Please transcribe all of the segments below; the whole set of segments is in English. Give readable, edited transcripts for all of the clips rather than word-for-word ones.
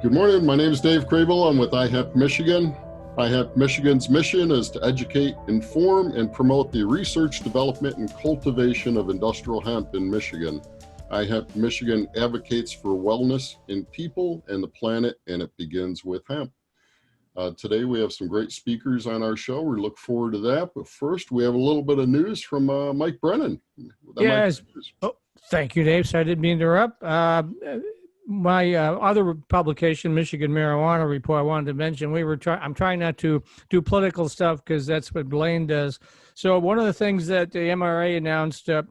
Good morning. My name is Dave Crable. I'm with iHemp Michigan. iHemp Michigan's mission is to educate, inform, and promote the research, development, and cultivation of industrial hemp in Michigan. iHemp Michigan advocates for wellness in people and the planet, and it begins with hemp. Today we have some great speakers on our show. We look forward to that. But first, we have a little bit of news from Mike Brennan. Yes. Thank you, Dave. So I didn't mean to interrupt. My other publication, Michigan Marijuana Report, I wanted to mention, I'm trying not to do political stuff because that's what Blaine does. So one of the things that the MRA announced a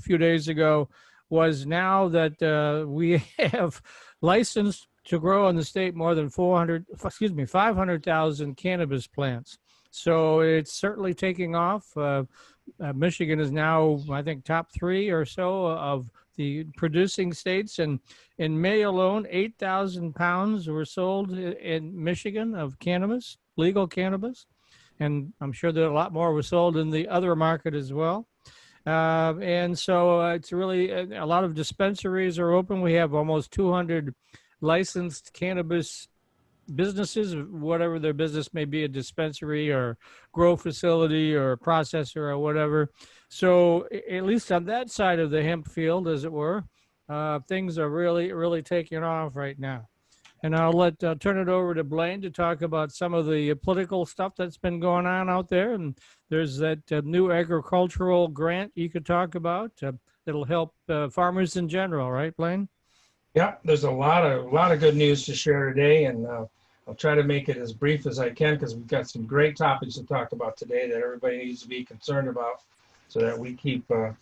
few days ago was now that we have licensed to grow in the state more than 500,000 cannabis plants. So it's certainly taking off. Michigan is now, I think, top 3 or so of the producing states, and in May alone, 8,000 pounds were sold in Michigan of cannabis, legal cannabis, and I'm sure that a lot more were sold in the other market as well. And so it's really a lot of dispensaries are open. We have almost 200 licensed cannabis businesses, whatever their business may be, a dispensary or grow facility or processor or whatever. So at least on that side of the hemp field, as it were, things are really taking off right now. And I'll turn it over to Blaine to talk about some of the political stuff that's been going on out there. And there's that new agricultural grant you could talk about that'll help farmers in general, right, Blaine? Yeah, there's a lot of good news to share today, and I'll try to make it as brief as I can because we've got some great topics to talk about today that everybody needs to be concerned about, so that we keep the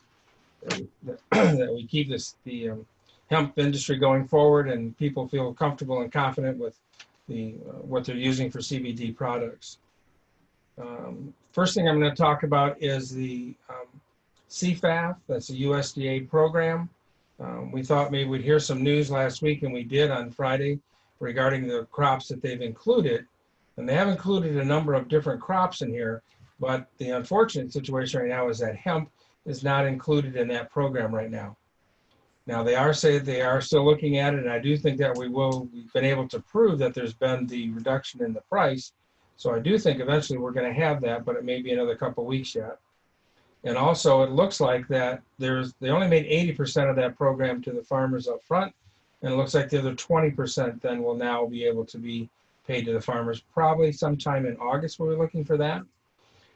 hemp industry going forward and people feel comfortable and confident with what they're using for CBD products. First thing I'm going to talk about is the CFAF. That's a USDA program. We thought maybe we'd hear some news last week, and we did on Friday regarding the crops that they've included. And they have included a number of different crops in here, but the unfortunate situation right now is that hemp is not included in that program right now. Now, they are still looking at it, and I do think that we've been able to prove that there's been the reduction in the price. So I do think eventually we're going to have that, but it may be another couple of weeks yet. And also, it looks like that they only made 80% of that program to the farmers up front, and it looks like the other 20% then will now be able to be paid to the farmers, probably sometime in August. We're looking for that.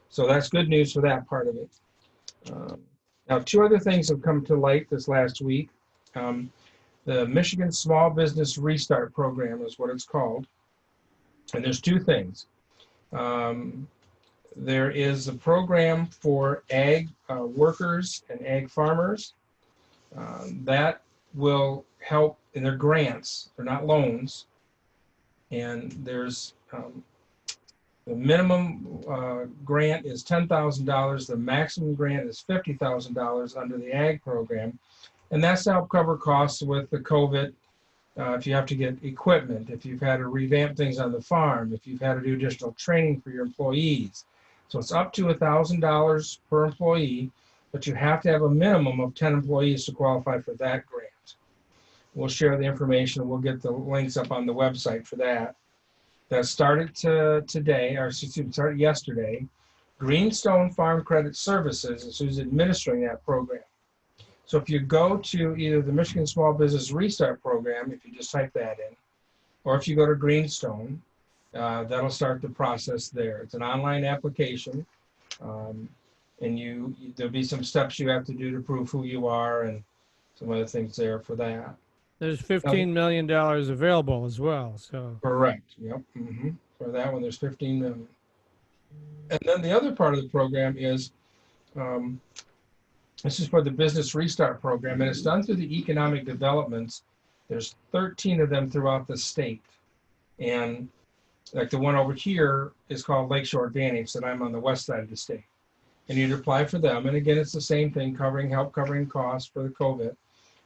So that's good news for that part of it. Now, 2 other things have come to light this last week. The Michigan Small Business Restart Program is what it's called. And there's 2 things. There is a program for ag workers and ag farmers that will help in their grants. They're not loans. And there's the minimum grant is $10,000. The maximum grant is $50,000 under the ag program. And that's to help cover costs with the COVID. If you have to get equipment, if you've had to revamp things on the farm, if you've had to do additional training for your employees. So it's up to $1,000 per employee, but you have to have a minimum of 10 employees to qualify for that grant. We'll share the information. We'll get the links up on the website for that. That started started yesterday. Greenstone Farm Credit Services is who's administering that program. So if you go to either the Michigan Small Business Restart Program, if you just type that in, or if you go to Greenstone, that'll start the process there. It's an online application, and there'll be some steps you have to do to prove who you are and some other things there for that. There's $15 million available as well. So correct. Yep. For that one, there's $15 million. And then the other part of the program is this is for the Business Restart Program, and it's done through the economic developments. There's 13 of them throughout the state, and like the one over here is called Lakeshore Advantage that I'm on the west side of the state. And you'd apply for them. And again, it's the same thing, help covering costs for the COVID.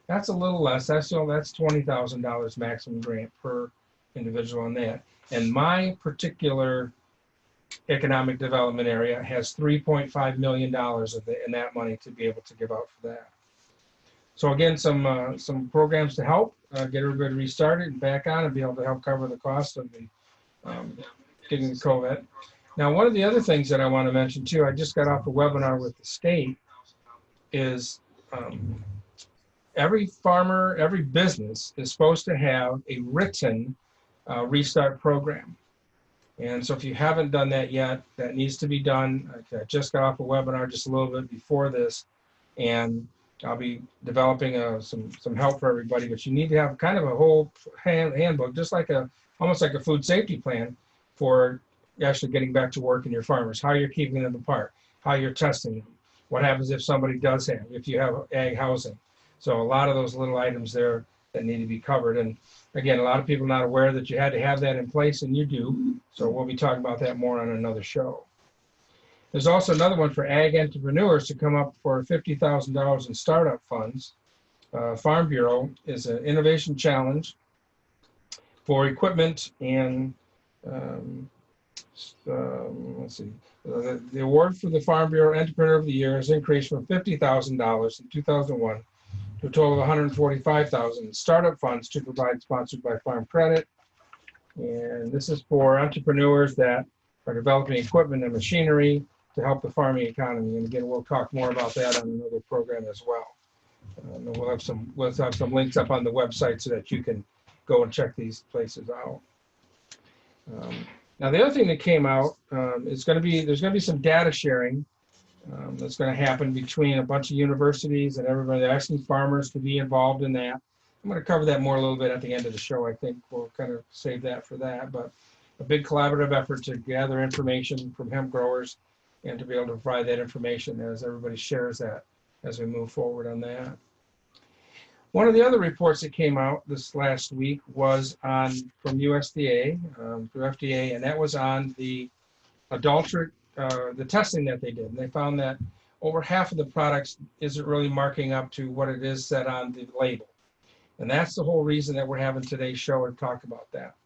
That's a little less. That's $20,000 maximum grant per individual on that. And my particular economic development area has $3.5 million in that money to be able to give out for that. So again, some programs to help get everybody restarted and back on and be able to help cover the cost of the getting the COVID. Now, one of the other things that I want to mention too, I just got off a webinar with the state, is every farmer, every business is supposed to have a written restart program. And so if you haven't done that yet, that needs to be done. I just got off a webinar just a little bit before this, and I'll be developing some help for everybody, but you need to have kind of a whole handbook, just like almost like a food safety plan for actually getting back to work in your farmers, how you're keeping them apart, how you're testing them, what happens if somebody does have, if you have ag housing. So a lot of those little items there that need to be covered. And again, a lot of people are not aware that you had to have that in place, and you do. So we'll be talking about that more on another show. There's also another one for ag entrepreneurs to come up for $50,000 in startup funds. Farm Bureau is an innovation challenge for equipment and let's see. The award for the Farm Bureau Entrepreneur of the Year has increased from $50,000 in 2001 to a total of $145,000 in startup funds to provide, sponsored by Farm Credit. And this is for entrepreneurs that are developing equipment and machinery to help the farming economy. And again, we'll talk more about that on another program as well. And we'll have some links up on the website so that you can go and check these places out. Now, the other thing that came out is there's going to be some data sharing that's going to happen between a bunch of universities and everybody. They're asking farmers to be involved in that. I'm going to cover that more a little bit at the end of the show. I think we'll kind of save that for that. But a big collaborative effort to gather information from hemp growers and to be able to provide that information as everybody shares that as we move forward on that. One of the other reports that came out this last week was from USDA, through FDA, and that was on the adulterate, the testing that they did. And they found that over half of the products isn't really marking up to what it is set on the label. And that's the whole reason that we're having today's show to talk about that.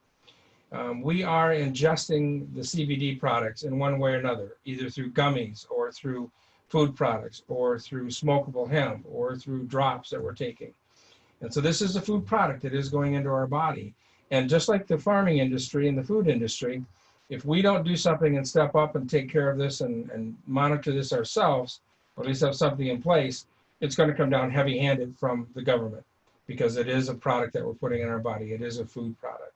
We are ingesting the CBD products in one way or another, either through gummies or through food products or through smokable hemp or through drops that we're taking. And so this is a food product that is going into our body. And just like the farming industry and the food industry, if we don't do something and step up and take care of this and monitor this ourselves, or at least have something in place, it's going to come down heavy-handed from the government, because it is a product that we're putting in our body. It is a food product.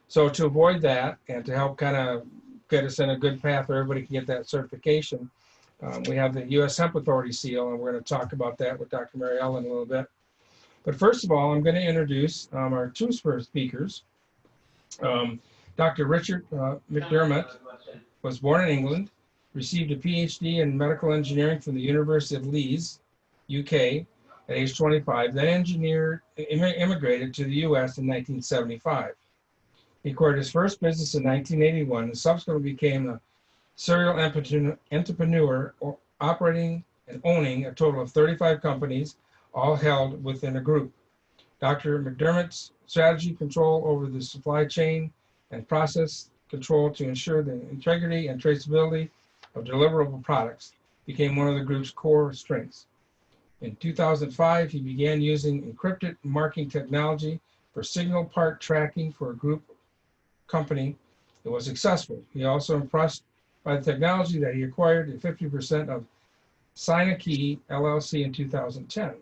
So to avoid that and to help kind of get us in a good path where everybody can get that certification, we have the U.S. Hemp Authority seal, and we're going to talk about that with Dr. Marielle in a little bit. But first of all, I'm going to introduce our two first speakers. Dr. Richard Mcdermott was born in England, received a PhD in medical engineering from the University of Leeds, UK, at age 25, then immigrated to the U.S. in 1975. He acquired his first business in 1981 and subsequently became a serial entrepreneur, operating and owning a total of 35 companies, all held within a group. Dr. Mcdermott's strategy control over the supply chain and process control to ensure the integrity and traceability of deliverable products became one of the group's core strengths. In 2005, he began using encrypted marking technology for signal part tracking for a group company that was successful. He also impressed by the technology that he acquired at 50% of Signakey LLC in 2010.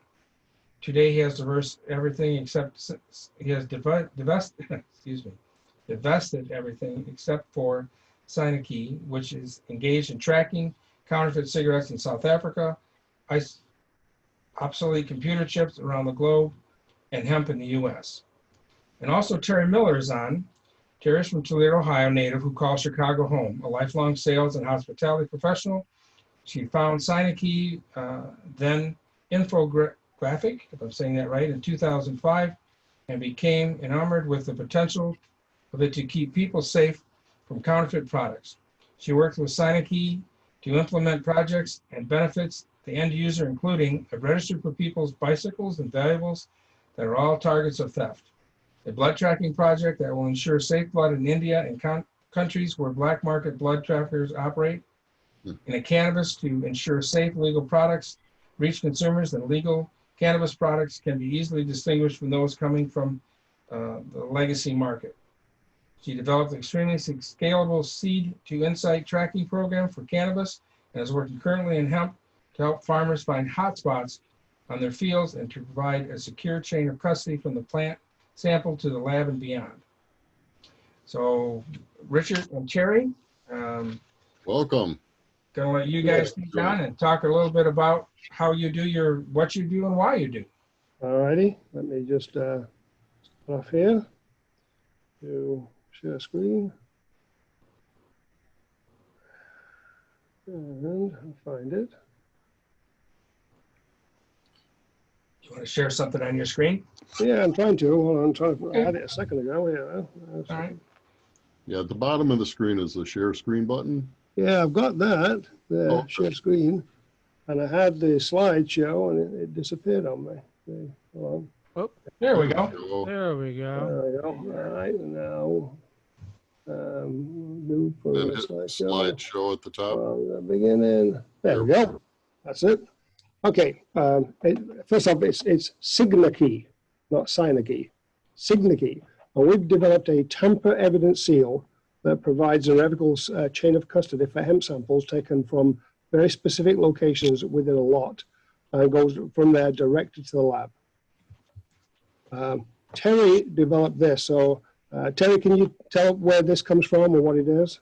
Today, he has divested everything except for Signakey, which is engaged in tracking counterfeit cigarettes in South Africa, obsolete computer chips around the globe, and hemp in the U.S. And also Terri Miller is on. Terri is from Toledo, Ohio, native who calls Chicago home, a lifelong sales and hospitality professional. She found Signakey, then Infographic, if I'm saying that right, in 2005, and became enamored with the potential of it to keep people safe from counterfeit products. She worked with Signakey to implement projects and benefits the end user, including a registry for people's bicycles and valuables that are all targets of theft, a blood tracking project that will ensure safe blood in India and countries where black market blood traffickers operate, and a cannabis to ensure safe legal products reach consumers and legal cannabis products can be easily distinguished from those coming from the legacy market. She developed an extremely scalable seed to insight tracking program for cannabis and is working currently in hemp to help farmers find hotspots on their fields and to provide a secure chain of custody from the plant sample to the lab and beyond. So Richard and Terri, Welcome. gonna let you guys speak on and talk a little bit about how you do what you do and why you do. All righty, let me just start off here to share screen. And I'll find it. You want to share something on your screen? Yeah, I'm trying to. Hold on, I had it a second ago. Yeah. All right. Yeah, at the bottom of the screen is the share screen button. Yeah, I've got that, the Oh, share screen. And I had the slideshow and it disappeared on me. Okay, hold on. There we go. There we go. There we go. All right, now, new for Then the hit slideshow. slideshow at the top. From the beginning. There we go. That's it. Okay. First off, it's Signakey, not Signakey. Signakey. And we've developed a tamper evidence seal that provides a revocable chain of custody for hemp samples taken from very specific locations within a lot, and goes from there directly to the lab. Terri developed this. So, Terri, can you tell where this comes from or what it is?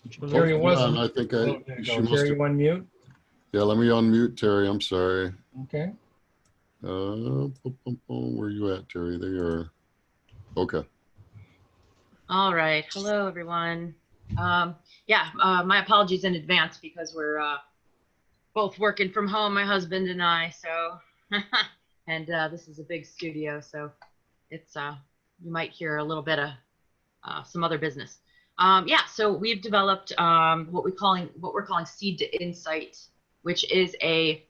Terri wasn't. I think Oh, there you she go. must Terri, have. one mute. Yeah, let me unmute Terri. I'm sorry. Okay. Where you at, Terri? There you are. Okay. All right. Hello, everyone. My apologies in advance because we're both working from home, my husband and I. So, and this is a big studio, so it's you might hear a little bit of some other business. So we've developed what we're calling Seed to Insight, which is a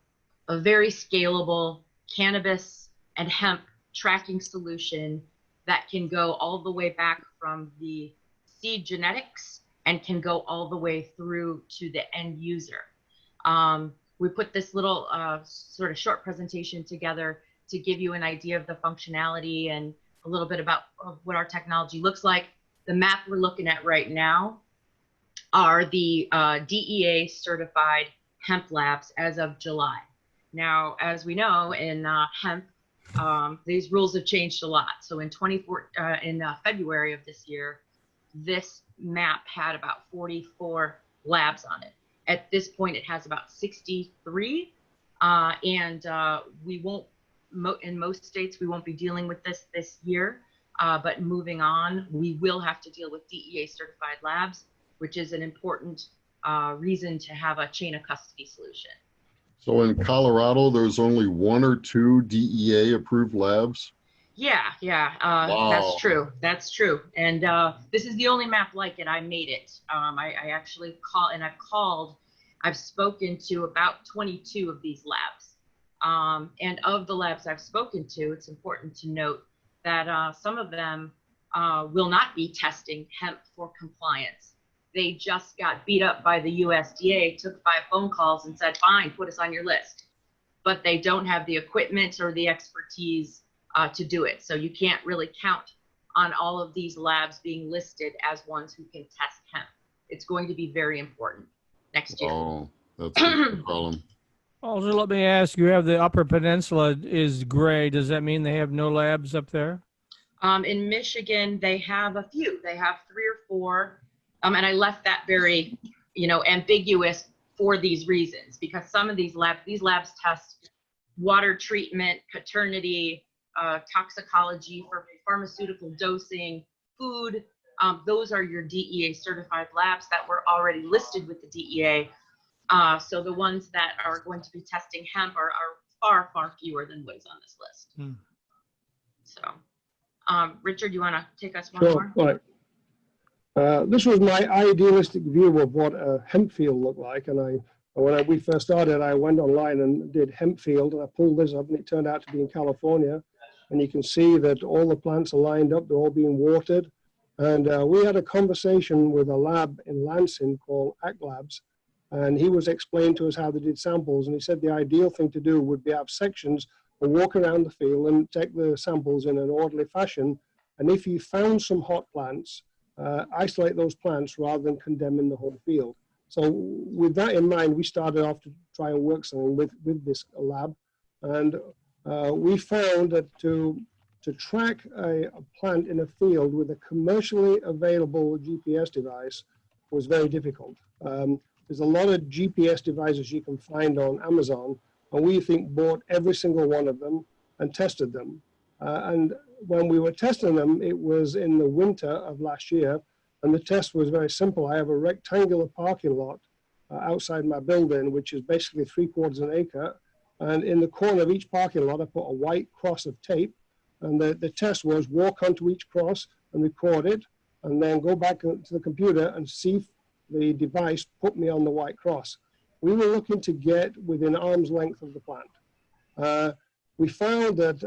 very scalable cannabis and hemp tracking solution that can go all the way back from the seed genetics and can go all the way through to the end user. We put this little sort of short presentation together to give you an idea of the functionality and a little bit about what our technology looks like. The map we're looking at right now are the DEA certified hemp labs as of July. Now, as we know, in hemp, these rules have changed a lot. So in February of this year, this map had about 44 labs on it. At this point, it has about 63, and we won't, in most states, we won't be dealing with this year. But moving on, we will have to deal with DEA certified labs, which is an important reason to have a chain of custody solution. So in Colorado, there's only 1 or 2 DEA approved labs? Yeah, Wow. That's true. That's true. And this is the only map like it. I made it. I actually I've spoken to about 22 of these labs. And of the labs I've spoken to, it's important to note that some of them will not be testing hemp for compliance. They just got beat up by the USDA, took 5 phone calls and said, fine, put us on your list. But they don't have the equipment or the expertise to do it. So you can't really count on all of these labs being listed as ones who can test hemp. It's going to be very important next year. Oh, that's a problem. Also, let me ask, you have the Upper Peninsula is gray. Does that mean they have no labs up there? In Michigan, they have a few. They have 3 or 4. And I left that very, ambiguous for these reasons, because some of these labs test water treatment, paternity, toxicology for pharmaceutical dosing, food. Those are your DEA certified labs that were already listed with the DEA. So the ones that are going to be testing hemp are far, far fewer than what is on this list. So, Richard, you want to take us one more? Right. This was my idealistic view of what a hemp field looked like. And when we first started, I went online and did hemp field, and I pulled this up, and it turned out to be in California. And you can see that all the plants are lined up, they're all being watered. And we had a conversation with a lab in Lansing called ACT Labs. And he was explaining to us how they did samples. And he said the ideal thing to do would be have sections and walk around the field and take the samples in an orderly fashion. And if you found some hot plants, isolate those plants rather than condemning the whole field. So with that in mind, we started off to try and work something with this lab. And we found that to track a plant in a field with a commercially available GPS device was very difficult. There's a lot of GPS devices you can find on Amazon, and we bought every single one of them and tested them. And when we were testing them, it was in the winter of last year, and the test was very simple. I have a rectangular parking lot outside my building, which is basically 3/4 of an acre. And in the corner of each parking lot, I put a white cross of tape. And the test was walk onto each cross and record it, and then go back to the computer and see if the device put me on the white cross. We were looking to get within arm's length of the plant. We found that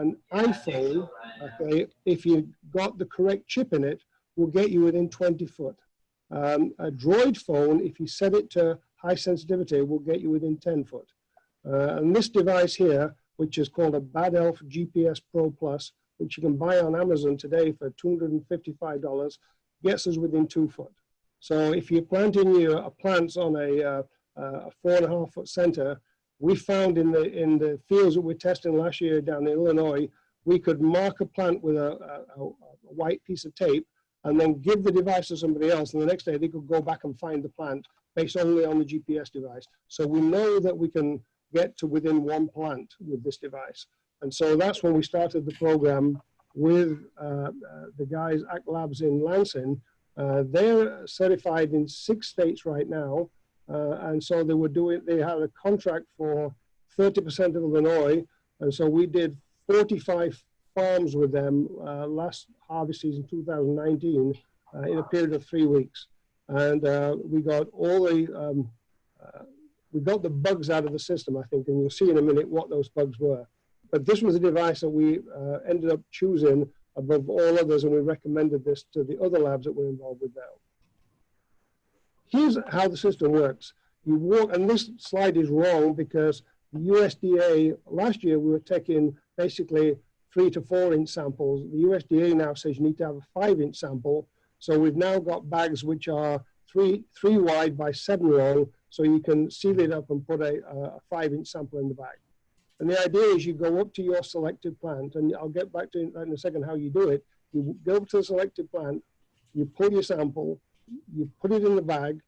an iPhone, okay, if you got the correct chip in it, will get you within 20 foot. A Droid phone, if you set it to high sensitivity, will get you within 10 foot. And this device here, which is called a Bad Elf GPS Pro Plus, which you can buy on Amazon today for $255, gets us within 2 foot. So if you're planting your plants on a 4.5 foot center, we found in the fields that we're testing last year down in Illinois, we could mark a plant with a white piece of tape and then give the device to somebody else, and the next day they could go back and find the plant based only on the GPS device. So we know that we can get to within one plant with this device. And so that's when we started the program with the guys at Labs in Lansing. They're certified in 6 states right now. And so they had a contract for 30% of Illinois. And so we did 45 farms with them last harvest season 2019 in a period of 3 weeks. And we got all the we got the bugs out of the system, I think, and you'll see in a minute what those bugs were. But this was a device that we ended up choosing above all others, and we recommended this to the other labs that we're involved with now. Here's how the system works. You walk, and this slide is wrong because the USDA, last year we were taking basically 3 to 4 inch samples. The USDA now says you need to have a 5-inch sample. So we've now got bags which are 3 wide by 7 long, so you can seal it up and put a 5-inch sample in the bag. And the idea is you go up to your selected plant, and I'll get back to that in a second how you do it. You go up to the selected plant, you pull your sample, you put it in the bag,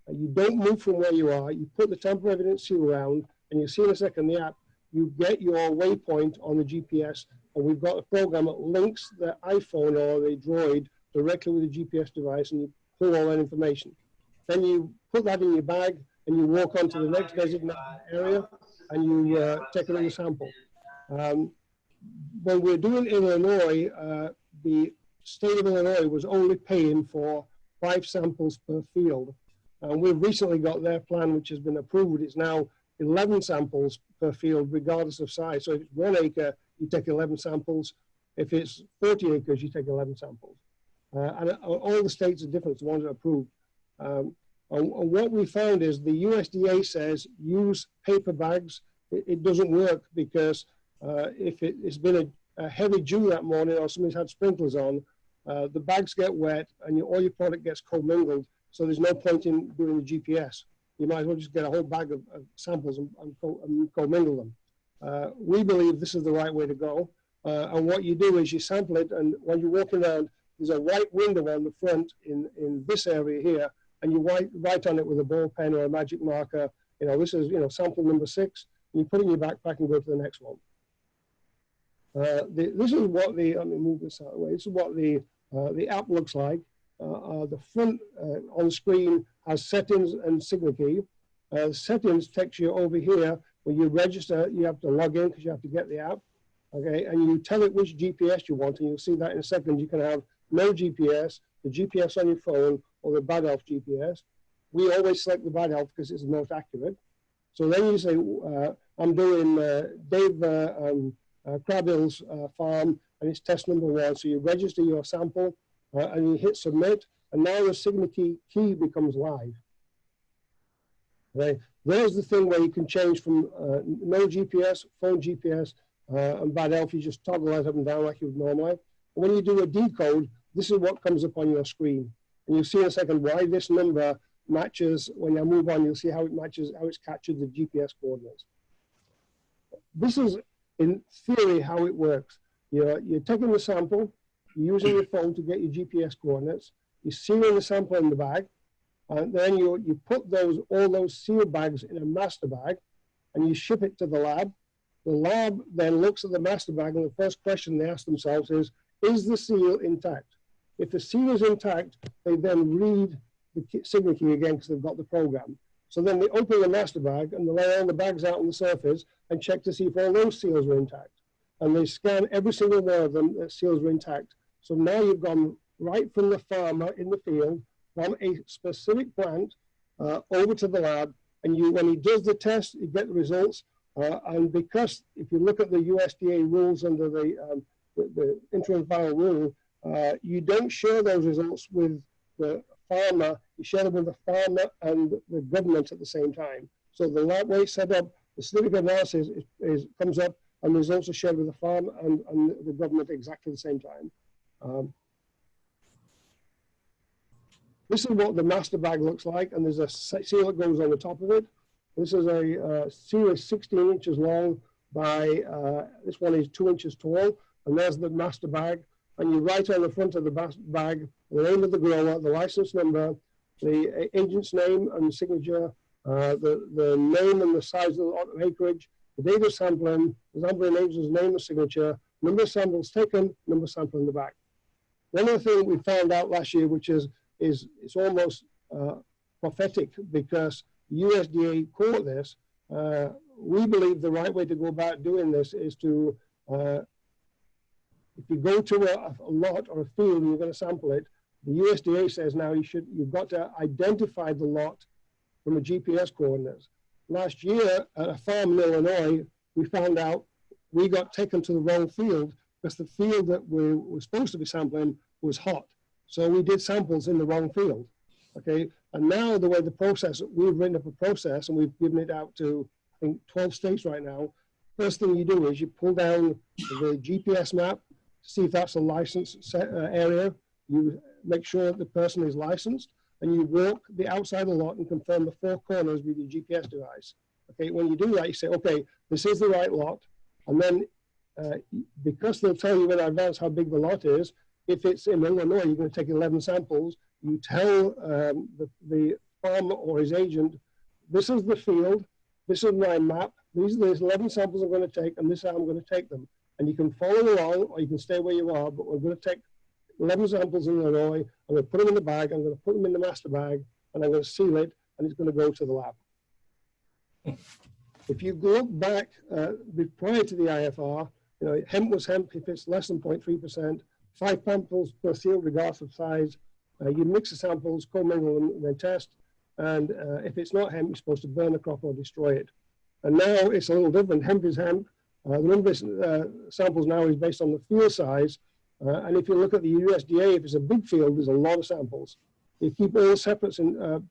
you don't move from where you are, you put the tamper evidence seal around, and you see in a second the app, you get your waypoint on the GPS, and we've got a program that links the iPhone or the Droid directly with the GPS device, and you pull all that information. Then you put that in your bag, and you walk on to the next designated area, and you take another sample. When we're doing Illinois, the state of Illinois was only paying for 5 samples per field. And we've recently got their plan, which has been approved. It's now 11 samples per field, regardless of size. So if it's 1 acre, you take 11 samples. If it's 40 acres, you take 11 samples. And all the states are different, the ones that are approved. And what we found is the USDA says use paper bags. It doesn't work because if it's been a heavy dew that morning or somebody's had sprinklers on, the bags get wet and all your product gets commingled. So there's no point in doing the GPS. You might as well just get a whole bag of samples and commingle them. We believe this is the right way to go. And what you do is you sample it, and when you're walking around, there's a white window on the front in this area here, and you write on it with a ball pen or a magic marker, this is, sample number 6, and you put it in your backpack and go to the next one. This is what let me move this out of the way. This is what the app looks like. The front on screen has settings and Signakey. Settings takes you over here where you register. You have to log in because you have to get the app. Okay, and you tell it which GPS you want, and you'll see that in a second. You can have no GPS, the GPS on your phone, or the Bad Elf GPS. We always select the Bad Elf because it's the most accurate. So then you say, I'm doing Dave Crabill's farm, and it's test number 1. So you register your sample, and you hit submit, and now the Signakey key becomes live. Okay, there's the thing where you can change from no GPS, phone GPS, and bad elf, you just toggle that up and down like you would normally. And when you do a decode, this is what comes up on your screen. And you'll see in a second why this number matches. When I move on, you'll see how it matches, how it's captured the GPS coordinates. This is, in theory, how it works. You're taking the sample, you're using your phone to get your GPS coordinates, you're sealing the sample in the bag, and then you put all those sealed bags in a master bag, and you ship it to the lab. The lab then looks at the master bag, and the first question they ask themselves is the seal intact? If the seal is intact, they then read the Signakey again because they've got the program. So then they open the master bag and they lay all the bags out on the surface and check to see if all those seals are intact. And they scan every single one of them that seals are intact. So now you've gone right from the farmer in the field, from a specific plant, over to the lab. And when he does the test, you get the results. And because if you look at the USDA rules under the interim final rule, you don't share those results with the farmer, you share them with the farmer and the government at the same time. So the lab way set up, the certificate analysis comes up and the results are shared with the farm and the government at exactly the same time. This is what the master bag looks like, and there's a seal that goes on the top of it. This is a seal is 16 inches long by, this one is 2 inches tall, and there's the master bag. And you write on the front of the bag the name of the grower, the license number, the agent's name and signature, the name and the size of the lot of acreage, the date of sampling, the sampling agent's name and signature, number of samples taken, number of samples in the bag. One other thing we found out last year, which is it's almost prophetic, because USDA caught this. We believe the right way to go about doing this is to if you go to a lot or a field and you're going to sample it, the USDA says now you've got to identify the lot from the GPS coordinates. Last year at a farm in Illinois, we found out we got taken to the wrong field because the field that we were supposed to be sampling was hot. So we did samples in the wrong field. Okay, and now the way the process, we've written up a process and we've given it out to, I think, 12 states right now. First thing you do is you pull down the GPS map, see if that's a licensed area. You make sure that the person is licensed, and you walk the outside of the lot and confirm the 4 corners with your GPS device. Okay, when you do that, you say, okay, this is the right lot. And then because they'll tell you in advance how big the lot is, if it's in Illinois, you're going to take 11 samples. You tell the farmer or his agent, this is the field, this is my map, these are the 11 samples I'm going to take, and this is how I'm going to take them. And you can follow along, or you can stay where you are, but we're going to take 11 samples in Illinois, I'm going to put them in the bag, I'm going to put them in the master bag, and I'm going to seal it, and it's going to go to the lab. If you look back prior to the IFR, hemp was hemp if it's less than 0.3%, 5 samples per seal regardless of size. You mix the samples, commingle them, and then test. And if it's not hemp, you're supposed to burn the crop or destroy it. And now it's a little different. Hemp is hemp. The number of samples now is based on the field size. And if you look at the USDA, if it's a big field, there's a lot of samples. You keep all separate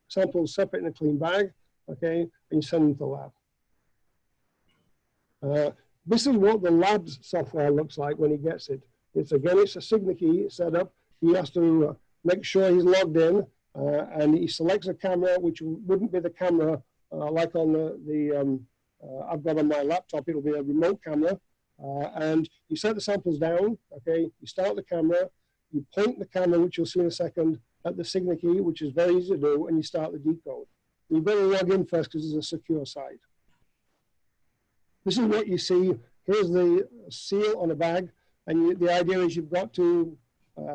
samples separate in a clean bag, okay, and you send them to the lab. This is what the lab's software looks like when he gets it. It's a Signakey set up. He has to make sure he's logged in, and he selects a camera, which wouldn't be the camera like on the I've got on my laptop. It'll be a remote camera, and you set the samples down. Okay, you start the camera, you point the camera, which you'll see in a second, at the Signakey, which is very easy to do, and you start the decode. You better log in first because it's a secure site. This is what you see. Here's the seal on a bag, and the idea is you've got to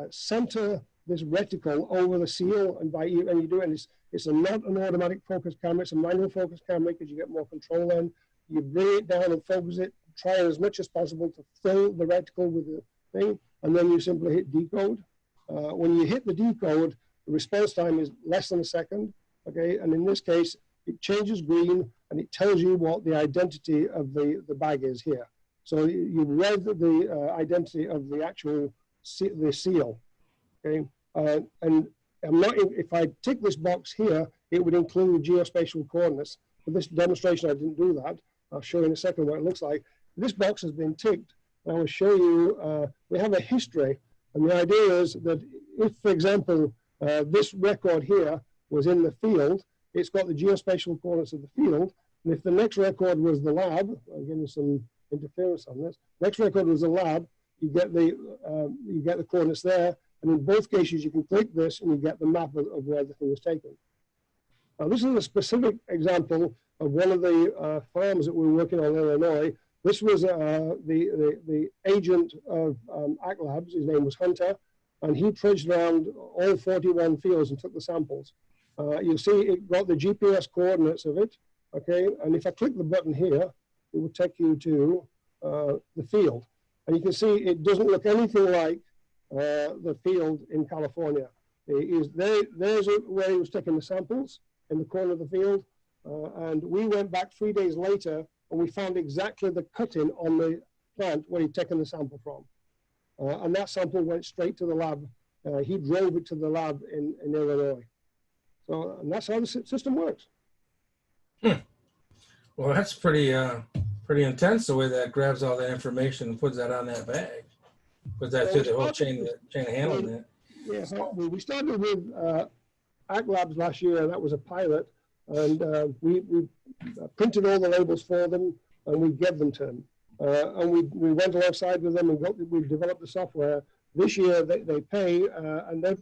center this reticle over the seal, and you do it. It's not an automatic focus camera; it's a manual focus camera because you get more control then. You bring it down and focus it. Try as much as possible to fill the reticle with the thing, and then you simply hit decode. When you hit the decode, the response time is less than a second. Okay, and in this case, it changes green and it tells you what the identity of the bag is here. So you read the identity of the actual seal. Okay, and I'm not. If I tick this box here, it would include geospatial coordinates. For this demonstration, I didn't do that. I'll show you in a second what it looks like. This box has been ticked. I will show you, we have a history. And the idea is that if, for example, this record here was in the field, it's got the geospatial coordinates of the field. And if the next record was the lab, I'm getting some interference on this. Next record was the lab, you get the coordinates there. And in both cases, you can click this and you get the map of where the thing was taken. Now, this is a specific example of one of the farms that we were working on in Illinois. This was the agent of ACT Labs. His name was Hunter, and he trudged around all 41 fields and took the samples. You'll see it got the GPS coordinates of it, okay? And if I click the button here, it will take you to the field. And you can see it doesn't look anything like the field in California. There's where he was taking the samples in the corner of the field. And we went back 3 days later and we found exactly the cutting on the plant where he'd taken the sample from. And that sample went straight to the lab. He drove it to the lab in Illinois. So, and that's how the system works. Well, that's pretty intense, the way that grabs all that information and puts that on that bag. Puts that through the whole chain of handling it. Yeah, we started with ACT Labs last year, and that was a pilot. And we printed all the labels for them, and we gave them to them. And we went alongside with them, and we developed the software. This year, they pay, and they.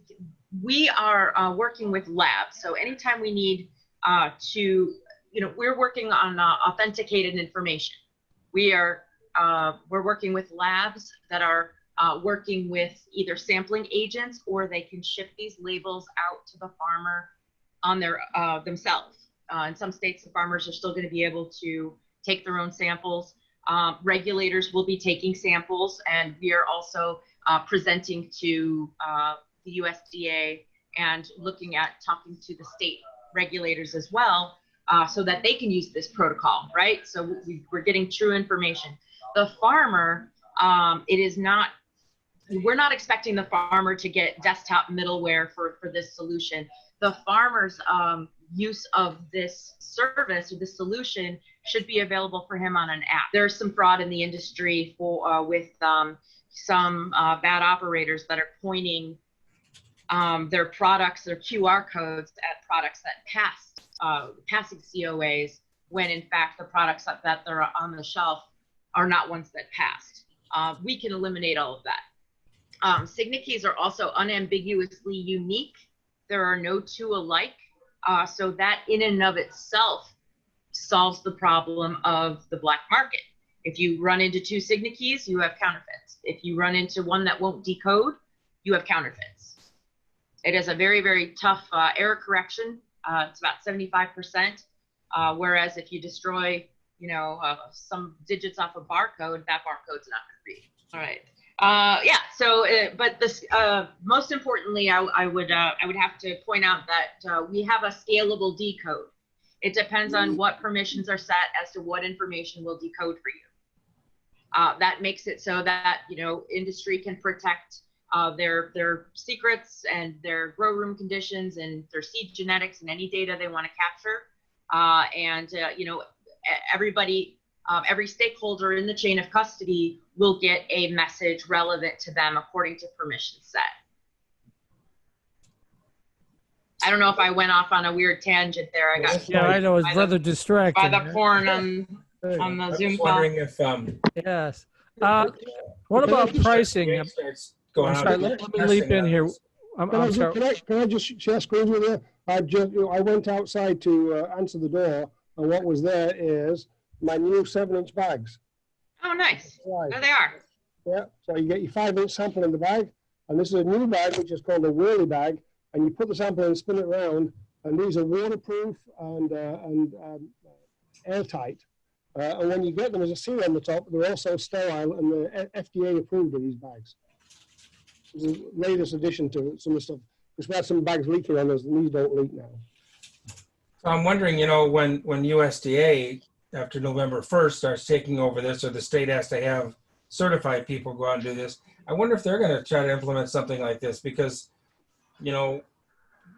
We are working with labs. So anytime we need we're working on authenticated information. We're working with labs that are working with either sampling agents, or they can ship these labels out to the farmer on their themselves. In some states, the farmers are still going to be able to take their own samples. Regulators will be taking samples, and we are also presenting to the USDA and looking at talking to the state regulators as well, so that they can use this protocol, right? So we're getting true information. The farmer, we're not expecting the farmer to get desktop middleware for this solution. The farmer's use of this service or this solution should be available for him on an app. There's some fraud in the industry with some bad operators that are pointing their products, their QR codes at products that passing COAs, when in fact the products that are on the shelf are not ones that passed. We can eliminate all of that. Signakeys are also unambiguously unique. There are no two alike. So that in and of itself solves the problem of the black market. If you run into two Signakeys, you have counterfeits. If you run into one that won't decode, you have counterfeits. It is a very, very tough error correction. It's about 75%. Whereas if you destroy, some digits off a barcode, that barcode's not going to read. All right. But this, most importantly, I would have to point out that we have a scalable decode. It depends on what permissions are set as to what information will decode for you. That makes it so that, industry can protect their secrets and their grow room conditions and their seed genetics and any data they want to capture. Everybody, every stakeholder in the chain of custody will get a message relevant to them according to permission set. I don't know if I went off on a weird tangent there. I know, it's rather distracting. By the porn on the Zoom call. Wondering if yes. What about pricing? I'm sorry, let me leap in here. I'm sorry. Can I just share screens with you? I went outside to answer the door, and what was there is my new 7-inch bags. Oh, nice. Right. There they are. Yeah, so you get your 5-inch sample in the bag, and this is a new bag, which is called a whirly bag, and you put the sample in, spin it around, and these are waterproof and airtight. And when you get them, there's a seal on the top. They're also sterile, and the FDA approved of these bags. This is the latest addition to some of the stuff. Because we had some bags leaking on us, and these don't leak now. So I'm wondering, when USDA, after November 1st, starts taking over this, or the state has to have certified people go out and do this, I wonder if they're going to try to implement something like this, because,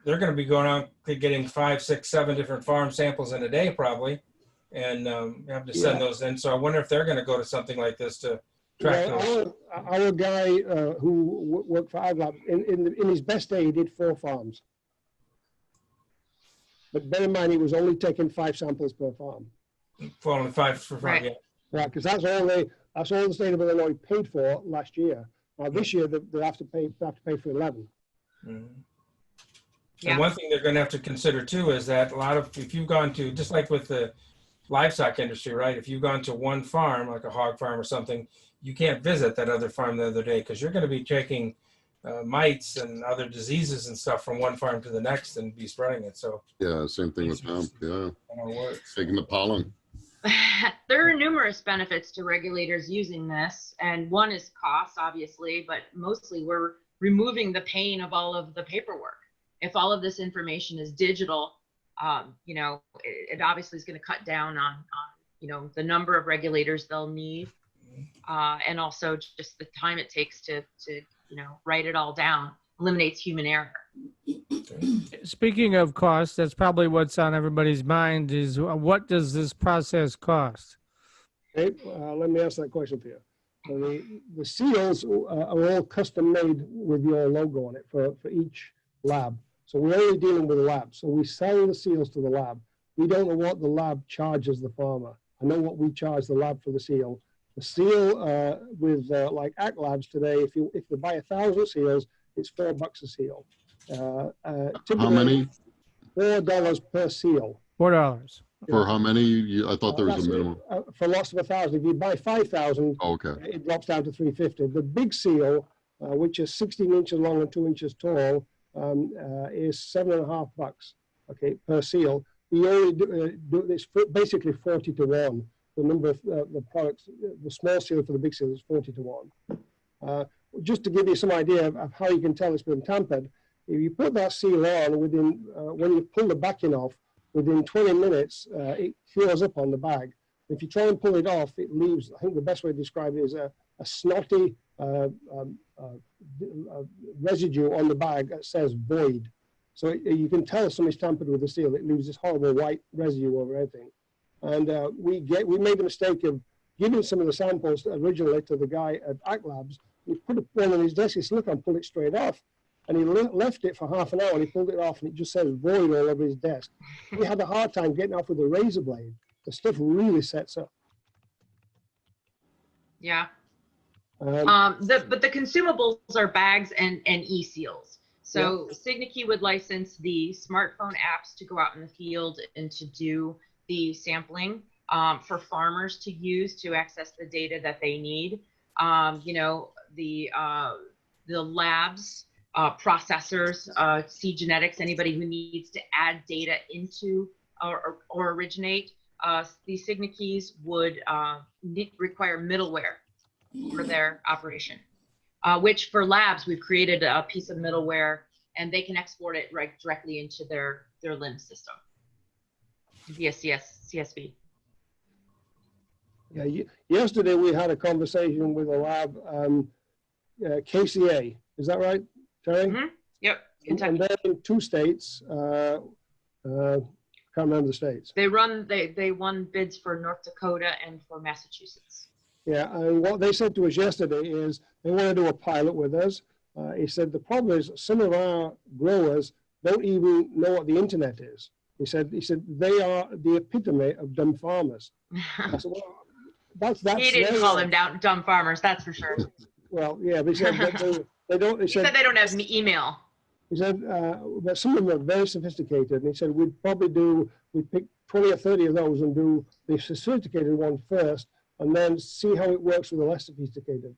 they're going to be going out to getting 5, 6, 7 different farm samples in a day probably, and have to send those in. So I wonder if they're going to go to something like this to track those. Our guy who worked for AgLab, in his best day, he did 4 farms. But bear in mind, he was only taking 5 samples per farm. For only 5 for farm, Right. yeah. Right, because that's all the state of Illinois paid for last year. Now this year they have to pay for 11. Mm-hmm. Yeah. And one thing they're going to have to consider too is that if you've gone to, just like with the livestock industry, right? If you've gone to one farm, like a hog farm or something, you can't visit that other farm the other day because you're going to be taking mites and other diseases and stuff from one farm to the next and be spreading it. So Yeah, same thing with hemp. Yeah, taking the pollen. There are numerous benefits to regulators using this, and one is cost, obviously, but mostly we're removing the pain of all of the paperwork. If all of this information is digital, you know, it obviously is going to cut down on you know, the number of regulators they'll need, and also just the time it takes to you know, write it all down. Eliminates human error. Speaking of cost, that's probably what's on everybody's mind is what does this process cost? Okay, let me ask that question for you. The seals are all custom made with your logo on it for each lab. So we're only dealing with the lab. So we sell the seals to the lab. We don't know what the lab charges the farmer. I know what we charge the lab for the seal. The seal with like ACT Labs today, if they buy 1,000 seals, it's $4 a seal. How many? $4 per seal. $4. For how many? I thought there was a minimum. For lots of 1,000. If you buy 5,000, Okay. it drops down to $350. The big seal, which is 16 inches long and 2 inches tall, is $7.50. Okay, per seal. We only do this basically 40 to 1. The number of the products, the small seal for the big seal is 40 to 1. Just to give you some idea of how you can tell it's been tampered, if you put that seal on within, when you pull the backing off, within 20 minutes, it cures up on the bag. If you try and pull it off, it leaves, I think the best way to describe it is a snotty residue on the bag that says void. So you can tell somebody's tampered with the seal. It leaves this horrible white residue over everything. And we made the mistake of giving some of the samples originally to the guy at ACT Labs. He put one on his desk. He said, look, I'll pull it straight off. And he left it for half an hour and he pulled it off and it just says void all over his desk. He had a hard time getting off with a razor blade. The stuff really sets up. Yeah. But the consumables are bags and e-seals. So Signakey would license the smartphone apps to go out in the field and to do the sampling for farmers to use to access the data that they need. You know, the labs, processors, C Genetics, anybody who needs to add data into or originate, these Signakeys would require middleware for their operation, which for labs, we've created a piece of middleware and they can export it right directly into their LIMS system via CSV. Yeah, yesterday we had a conversation with a lab, KCA, is that right, Terri? Mm-hmm. Yep, Kentucky. And they're in 2 states, can't remember the states. They won bids for North Dakota and for Massachusetts. Yeah, and what they said to us yesterday is they want to do a pilot with us. He said the problem is some of our growers don't even know what the internet is. He said they are the epitome of dumb farmers. I said, well, that's he didn't call them dumb farmers, that's for sure. Well, yeah, but he said they don't. He said they don't have email. He said that some of them are very sophisticated, and he said we'd pick 20 or 30 of those and do the sophisticated one first, and then see how it works with the less sophisticated.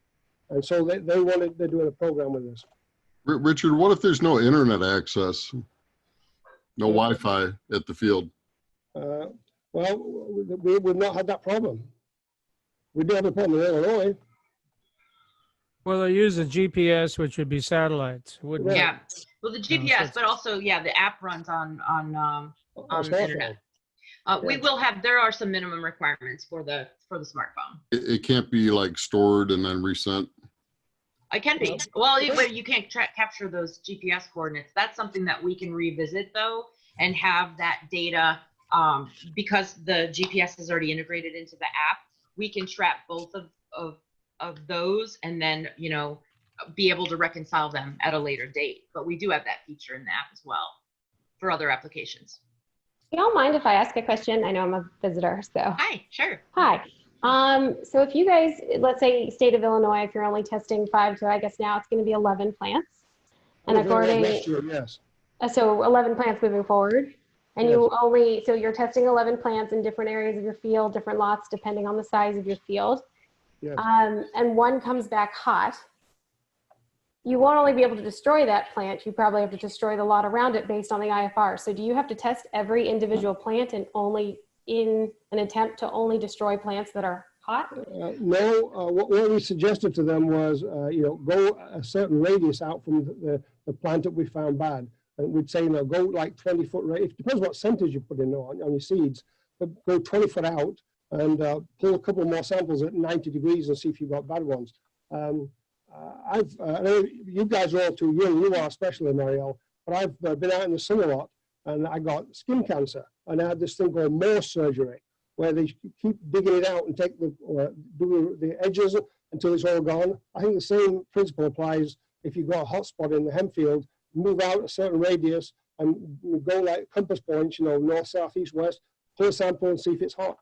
And so they're doing a program with us. Richard, what if there's no internet access? No Wi-Fi at the field? Well, we've not had that problem. We do have a problem in Illinois. Well, they use a GPS, which would be satellites. Wouldn't Yeah. Well, the GPS, but also, the app runs on the internet. We will have. There are some minimum requirements for the smartphone. It can't be like stored and then resent. I can be. Well, you can't capture those GPS coordinates. That's something that we can revisit though, and have that data, because the GPS is already integrated into the app. We can trap both of those, and then, you know, be able to reconcile them at a later date. But we do have that feature in the app as well for other applications. Y'all mind if I ask a question? I know I'm a visitor, so. Hi, sure. Hi. So if you guys, let's say state of Illinois, if you're only testing 5 to, I guess now it's going to be 11 plants. And according, yes. So 11 plants moving forward. And Yes. you only, so you're testing 11 plants in different areas of your field, different lots, depending on the size of your field. Yes. And one comes back hot. You won't only be able to destroy that plant, you probably have to destroy the lot around it based on the IFR. So do you have to test every individual plant and only in an attempt to only destroy plants that are hot? No, what we suggested to them was, you know, go a certain radius out from the plant that we found bad. And we'd say, you know, go like 20-foot radius. It depends what centers you put in on your seeds, but go 20 foot out and pull a couple more samples at 90 degrees and see if you've got bad ones. I know you guys are all too young, you are especially, Marielle, but I've been out in the sun a lot and I got skin cancer. And I had this thing called Morse surgery, where they keep digging it out and take do the edges until it's all gone. I think the same principle applies if you've got a hot spot in the hemp field, move out a certain radius and go like compass points, you know, north, south, east, west, pull a sample and see if it's hot.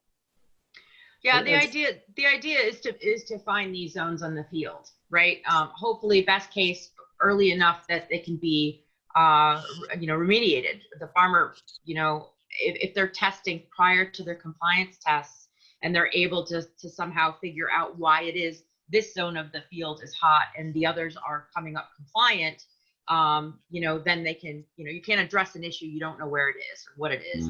Yeah, the idea is to find these zones on the field, right? Hopefully, best case, early enough that they can be, you know, remediated. The farmer, you know, if they're testing prior to their compliance tests and they're able to somehow figure out why it is this zone of the field is hot and the others are coming up compliant, you know, then they can, you know, you can't address an issue you don't know where it is or what it is.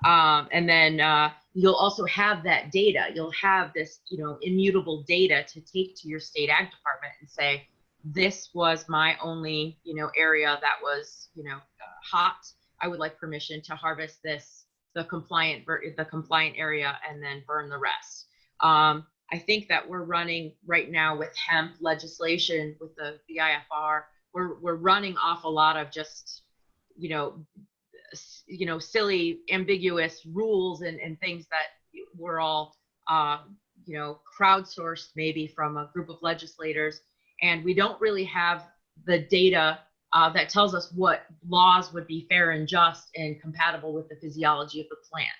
And then you'll also have that data. You'll have this, you know, immutable data to take to your state ag department and say, this was my only, you know, area that was, you know, hot. I would like permission to harvest the compliant area and then burn the rest. I think that we're running right now with hemp legislation with the IFR. We're running off a lot of just, you know, silly, ambiguous rules and things that were all, you know, crowdsourced maybe from a group of legislators, and we don't really have the data that tells us what laws would be fair and just and compatible with the physiology of the plant.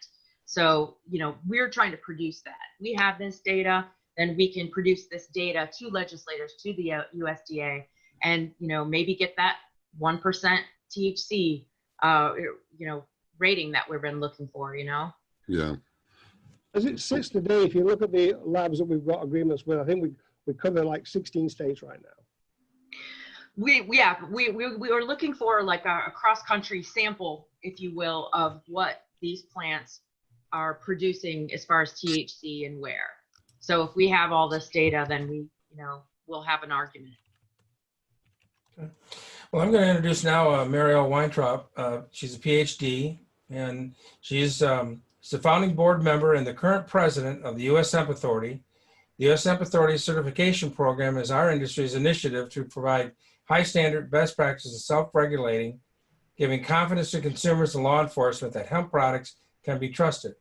So, you know, we're trying to produce that. We have this data, then we can produce this data to legislators, to the USDA, and, you know, maybe get that 1% THC, you know, rating that we've been looking for, you know? Yeah. As it sits today, if you look at the labs that we've got agreements with, I think we cover like 16 states right now. We were looking for like a cross-country sample, if you will, of what these plants are producing as far as THC and where. So if we have all this data, then we, you know, we'll have an argument. Okay. Well, I'm going to introduce now Marielle Weintraub. She's a PhD, and she's the founding board member and the current president of the U.S. Hemp Authority. The U.S. Hemp Authority certification program is our industry's initiative to provide high standard best practices self-regulating, giving confidence to consumers and law enforcement that hemp products can be trusted.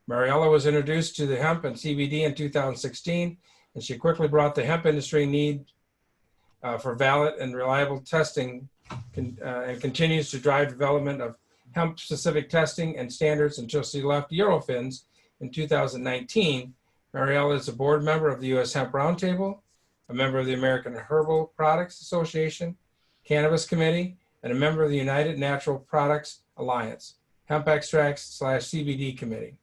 Marielle was introduced to the hemp and CBD in 2016, and she quickly brought the hemp industry need for valid and reliable testing and continues to drive development of hemp-specific testing and standards until she left Eurofins in 2019. Marielle is a board member of the U.S. Hemp Roundtable, a member of the American Herbal Products Association, Cannabis Committee, and a member of the United Natural Products Alliance, Hemp Extracts / CBD Committee.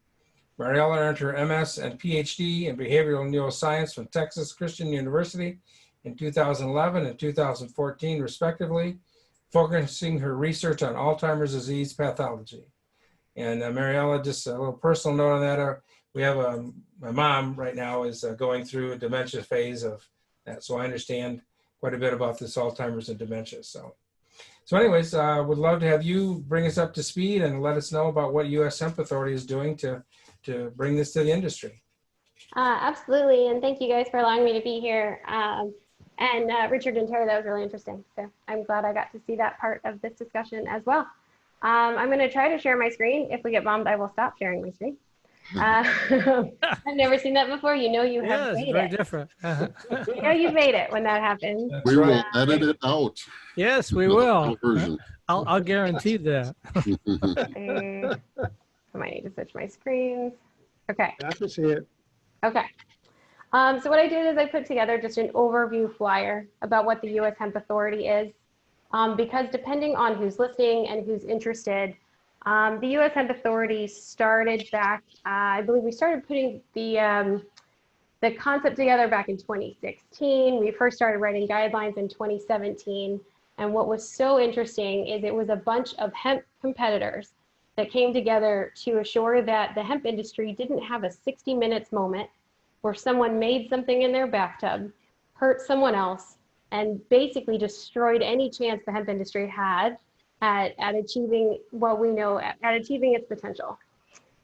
Marielle earned her MS and PhD in Behavioral Neuroscience from Texas Christian University in 2011 and 2014, respectively, focusing her research on Alzheimer's disease pathology. And Marielle, just a little personal note on that, we have my mom right now is going through a dementia phase of that, so I understand quite a bit about this Alzheimer's and dementia. So anyways, would love to have you bring us up to speed and let us know about what U.S. Hemp Authority is doing to bring this to the industry. Absolutely, and thank you guys for allowing me to be here. And Richard and Terri, that was really interesting. So I'm glad I got to see that part of this discussion as well. I'm going to try to share my screen. If we get bombed, I will stop sharing my screen. I've never seen that before. You know you have Yeah, it's made very it. different. You know you made it when that happens. That's We will right. edit it out. Yes, we The will. final version. I'll guarantee that. I might need to switch my screens. Okay. I can see it. Okay. So what I did is I put together just an overview flyer about what the U.S. Hemp Authority is, because depending on who's listening and who's interested, the U.S. Hemp Authority started back, I believe we started putting the concept together back in 2016. We first started writing guidelines in 2017. And what was so interesting is it was a bunch of hemp competitors that came together to assure that the hemp industry didn't have a 60 minutes moment where someone made something in their bathtub, hurt someone else, and basically destroyed any chance the hemp industry had at achieving what we know, at achieving its potential.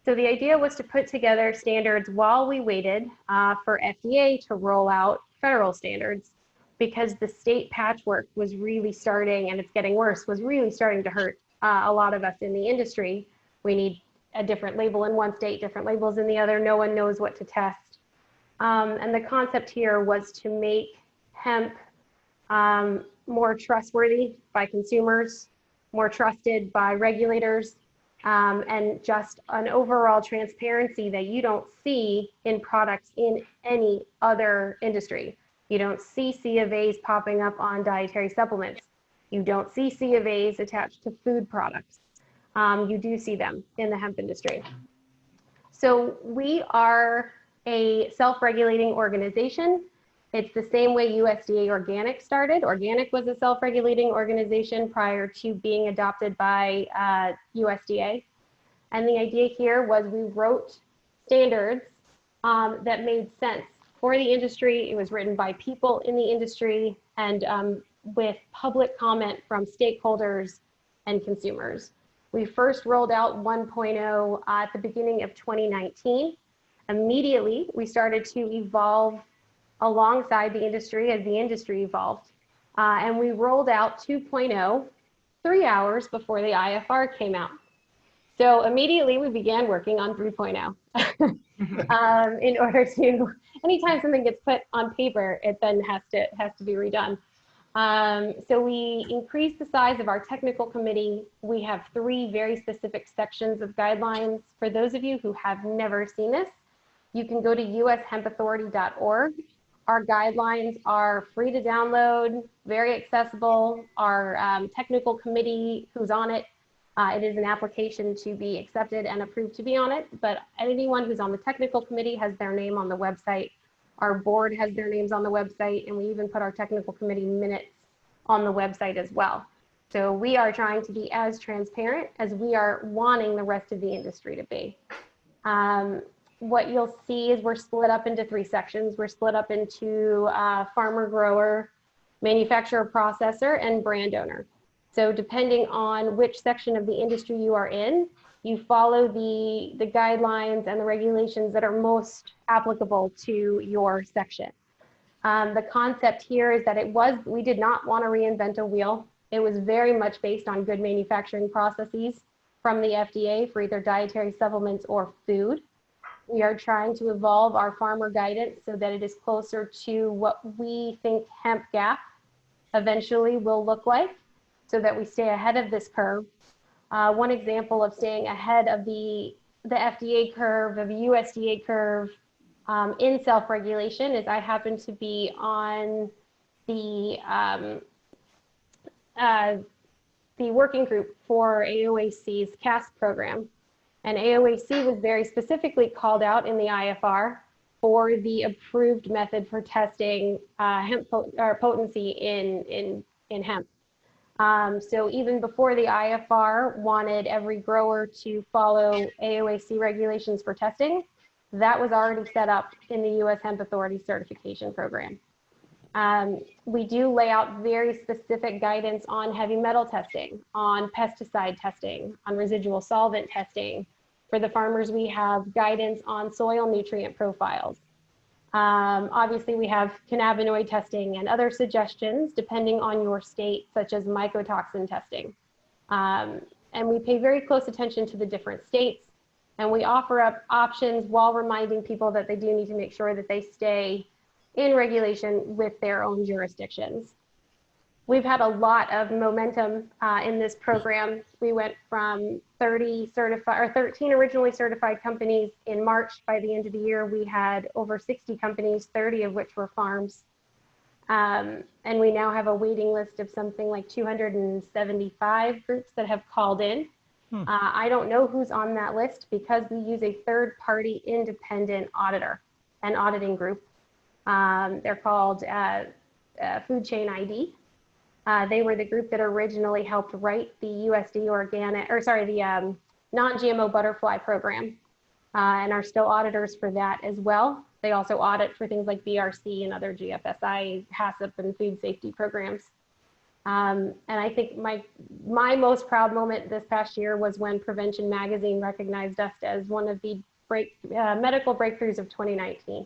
So the idea was to put together standards while we waited for FDA to roll out federal standards, because the state patchwork was really starting, and it's getting worse, was really starting to hurt a lot of us in the industry. We need a different label in one state, different labels in the other. No one knows what to test. And the concept here was to make hemp more trustworthy by consumers, more trusted by regulators, and just an overall transparency that you don't see in products in any other industry. You don't see C of A's popping up on dietary supplements. You don't see C of A's attached to food products. You do see them in the hemp industry. So we are a self-regulating organization. It's the same way USDA Organic started. Organic was a self-regulating organization prior to being adopted by USDA. And the idea here was we wrote standards that made sense for the industry. It was written by people in the industry and with public comment from stakeholders and consumers. We first rolled out 1.0 at the beginning of 2019. Immediately, we started to evolve alongside the industry as the industry evolved. And we rolled out 2.0 3 hours before the IFR came out. So immediately we began working on 3.0 in order to, anytime something gets put on paper, it then has to be redone. So we increased the size of our technical committee. We have 3 very specific sections of guidelines. For those of you who have never seen this, you can go to ushempauthority.org. Our guidelines are free to download, very accessible. Our technical committee who's on it, it is an application to be accepted and approved to be on it, but anyone who's on the technical committee has their name on the website. Our board has their names on the website, and we even put our technical committee minutes on the website as well. So we are trying to be as transparent as we are wanting the rest of the industry to be. What you'll see is we're split up into 3 sections. We're split up into farmer, grower, manufacturer, processor, and brand owner. So depending on which section of the industry you are in, you follow the guidelines and the regulations that are most applicable to your section. The concept here is that we did not want to reinvent a wheel. It was very much based on good manufacturing processes from the FDA for either dietary supplements or food. We are trying to evolve our farmer guidance so that it is closer to what we think hemp gap eventually will look like, so that we stay ahead of this curve. One example of staying ahead of the FDA curve, of the USDA curve in self-regulation is I happen to be on the working group for AOAC's CAST program. And AOAC was very specifically called out in the IFR for the approved method for testing hemp potency in hemp. So even before the IFR wanted every grower to follow AOAC regulations for testing, that was already set up in the U.S. Hemp Authority certification program. We do lay out very specific guidance on heavy metal testing, on pesticide testing, on residual solvent testing. For the farmers, we have guidance on soil nutrient profiles. Obviously, we have cannabinoid testing and other suggestions depending on your state, such as mycotoxin testing. And we pay very close attention to the different states, and we offer up options while reminding people that they do need to make sure that they stay in regulation with their own jurisdictions. We've had a lot of momentum in this program. We went from 13 originally certified companies in March. By the end of the year, we had over 60 companies, 30 of which were farms. And we now have a waiting list of something like 275 groups that have called in. I don't know who's on that list because we use a third-party independent auditor and auditing group. They're called Food Chain ID. They were the group that originally helped write the USD the non-GMO butterfly program, and are still auditors for that as well. They also audit for things like BRC and other GFSI, HACCP, and food safety programs. And I think my most proud moment this past year was when Prevention Magazine recognized us as one of the medical breakthroughs of 2019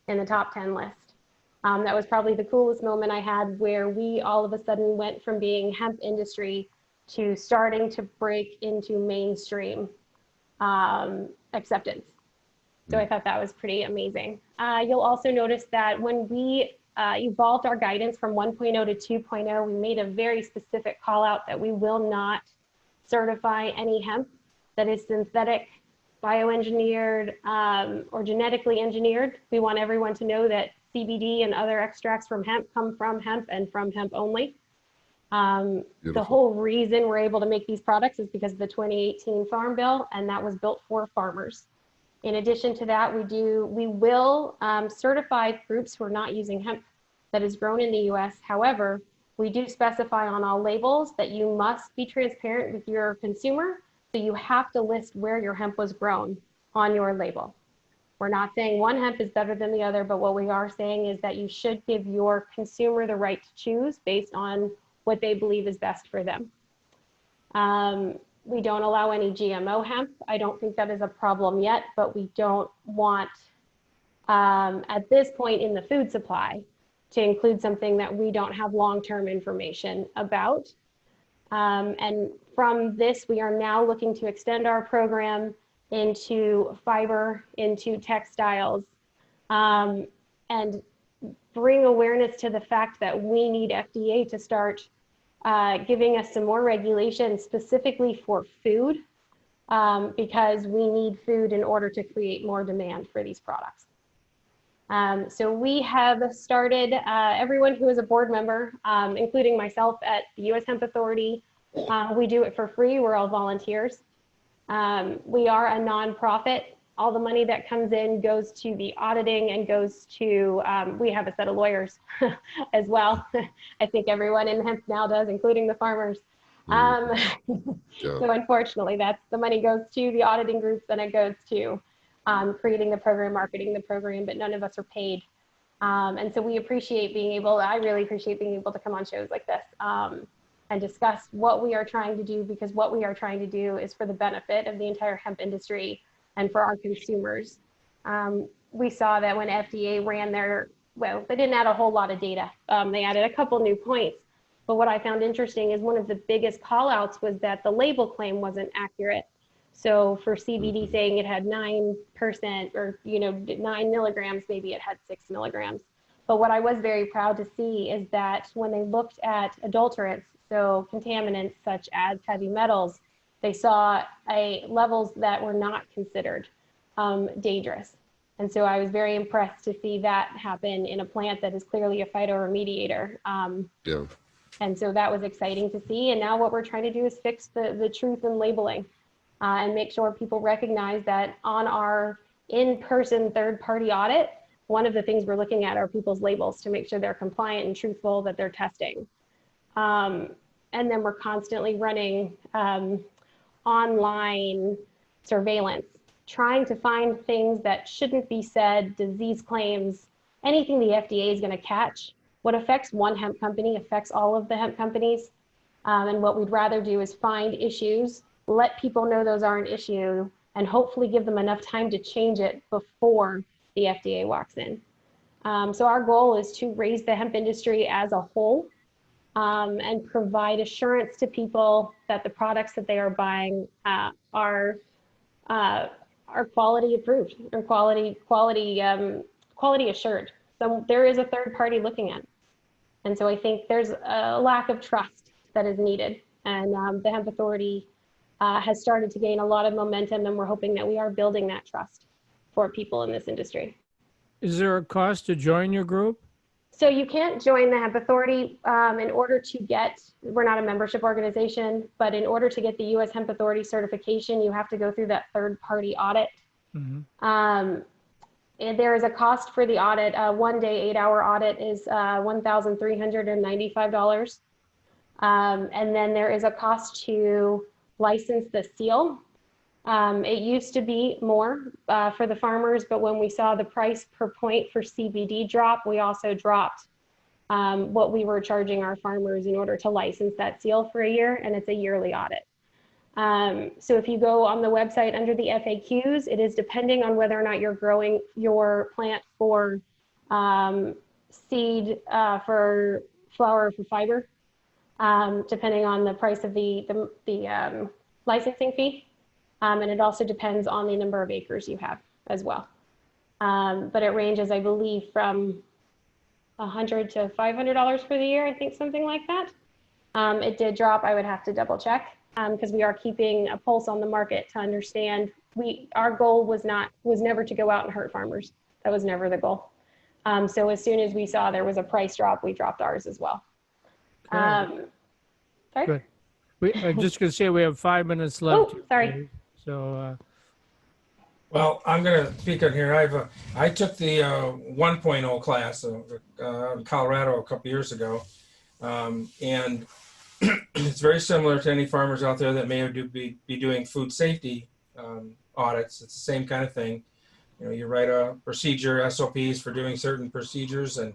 in the top 10 list. That was probably the coolest moment I had, where we all of a sudden went from being hemp industry to starting to break into mainstream acceptance. So I thought that was pretty amazing. You'll also notice that when we evolved our guidance from 1.0 to 2.0, we made a very specific call out that we will not certify any hemp that is synthetic, bioengineered, or genetically engineered. We want everyone to know that CBD and other extracts from hemp come from hemp and from hemp only. The whole reason we're able to make these products is because of the 2018 Farm Bill, and that was built for farmers. In addition to that, we will certify groups who are not using hemp that is grown in the US. However, we do specify on all labels that you must be transparent with your consumer. So you have to list where your hemp was grown on your label. We're not saying one hemp is better than the other, but what we are saying is that you should give your consumer the right to choose based on what they believe is best for them. We don't allow any GMO hemp. I don't think that is a problem yet, but we don't want, at this point in the food supply, to include something that we don't have long-term information about. And from this, we are now looking to extend our program into fiber, into textiles, and bring awareness to the fact that we need FDA to start giving us some more regulation specifically for food, because we need food in order to create more demand for these products. So we have started, everyone who is a board member, including myself at the U.S. Hemp Authority, we do it for free. We're all volunteers. We are a nonprofit. All the money that comes in goes to the auditing and goes to, we have a set of lawyers as well. I think everyone in hemp now does, including the farmers. So unfortunately, the money goes to the auditing groups, and it goes to creating the program, marketing the program, but none of us are paid. And so we appreciate being able, I really appreciate being able to come on shows like this and discuss what we are trying to do, because what we are trying to do is for the benefit of the entire hemp industry and for our consumers. We saw that when FDA ran their, well, they didn't add a whole lot of data. They added a couple new points. But what I found interesting is one of the biggest call outs was that the label claim wasn't accurate. So for CBD saying it had 9% or 9 milligrams, maybe it had 6 milligrams. But what I was very proud to see is that when they looked at adulterants, so contaminants such as heavy metals, they saw levels that were not considered dangerous. And so I was very impressed to see that happen in a plant that is clearly a phytoremediator. And so that was exciting to see. And now what we're trying to do is fix the truth in labeling and make sure people recognize that on our in-person third-party audit, one of the things we're looking at are people's labels to make sure they're compliant and truthful, that they're testing. And then we're constantly running online surveillance, trying to find things that shouldn't be said, disease claims, anything the FDA is going to catch. What affects one hemp company affects all of the hemp companies. And what we'd rather do is find issues, let people know those are an issue, and hopefully give them enough time to change it before the FDA walks in. So our goal is to raise the hemp industry as a whole and provide assurance to people that the products that they are buying are quality approved or quality assured. So there is a third party looking at it. And so I think there's a lack of trust that is needed. And the Hemp Authority has started to gain a lot of momentum, and we're hoping that we are building that trust for people in this industry. Is there a cost to join your group? So you can't join the Hemp Authority in order to get, we're not a membership organization, but in order to get the U.S. Hemp Authority certification, you have to go through that third-party audit. Mm-hmm. And there is a cost for the audit. One day, 8-hour audit is $1,395. And then there is a cost to license the seal. It used to be more for the farmers, but when we saw the price per point for CBD drop, we also dropped what we were charging our farmers in order to license that seal for a year, and it's a yearly audit. So if you go on the website under the FAQs, it is depending on whether or not you're growing your plant for seed, for flower, for fiber, depending on the price of the licensing fee. And it also depends on the number of acres you have as well. But it ranges, I believe, from $100 to $500 for the year, I think, something like that. It did drop. I would have to double check because we are keeping a pulse on the market to understand. Our goal was never to go out and hurt farmers. That was never the goal. So as soon as we saw there was a price drop, we dropped ours as well. Sorry? Good. I'm just going to say we have 5 minutes left. Oh, sorry. So, well, I'm going to speak on here. I took the 1.0 class in Colorado a couple years ago, and it's very similar to any farmers out there that may be doing food safety audits. It's the same kind of thing. You know, you write a procedure, SOPs for doing certain procedures, and